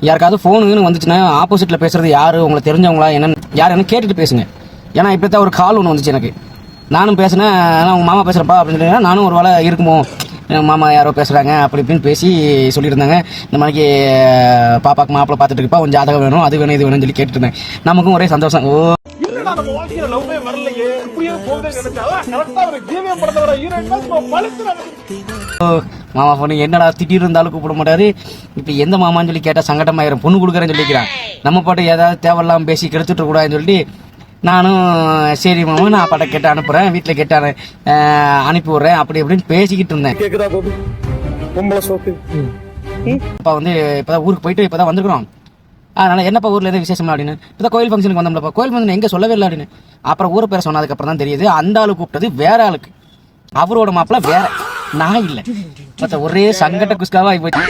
யாருக்காவது ஃபோனுன்னு வந்துச்சுன்னா ஆப்போசிட்டில் பேசுறது யார், உங்களுக்கு தெரிஞ்சவங்களா என்னன்னு யாருன்னு கேட்டுட்டு பேசுங்க. ஏன்னா இப்போ தான் ஒரு கால் ஒன்று வந்துச்சு எனக்கு. நானும் பேசினேன், ஆனால் உங்கள் மாமா பேசுகிறப்பா அப்படின்னு சொல்லி நானும் ஒரு வேளை இருக்குமோ மாமா யாரோ பேசுகிறாங்க அப்படி இப்படின்னு பேசி சொல்லியிருந்தாங்க. இந்த மாதிரிக்கு பாப்பாக்கு மாப்பிள்ளை பார்த்துட்டு இருப்பா, கொஞ்சம் ஜாதகம் வேணும், அது வேணும், இது வேணும்னு சொல்லி கேட்டுட்டு இருந்தேன். நமக்கும் ஒரே சந்தோஷம். ஓ மாமா பொண்ணு என்னடா திடீர்னு இருந்தாலும் கூப்பிட மாட்டாரு. இப்போ எந்த மாமான்னு சொல்லி கேட்டால் சங்கடமாயிரும், பொண்ணு கொடுக்குறேன்னு சொல்லிக்கிறான். நம்ம பாட்டு ஏதாவது தேவையில்லாமல் பேசி கெடுத்துட்டு கூடாதுன்னு சொல்லிட்டு நானும் சரி மாமா நான் அப்பாட்ட கேட்டு அனுப்புகிறேன், வீட்டில் கேட்டு அனுப்பி விட்றேன் அப்படி இப்படின்னு பேசிக்கிட்டு இருந்தேன். அப்பா வந்து இப்போதான் ஊருக்கு போயிட்டு இப்போதான் வந்துருக்குறோம். அதனால என்னப்பா ஊரில் எதாவது விசேஷம் அப்படின்னு இப்போதான் கோயில் ஃபங்க்ஷனுக்கு வந்தோம்லப்பா, கோயில் ஃபங்க்ஷன் எங்கே சொல்லவே இல்லை அப்படின்னு. அப்புறம் ஊரை பேரை சொன்னதுக்கப்புறம் தான் தெரியுது அந்த ஆளு கூப்பிட்டது வேற ஆளுக்கு, அவரோட மாப்பிள்ள வேற, நான் இல்லை. மற்ற ஒரே சங்கட்ட குஸ்காவா ஆகி போச்சு.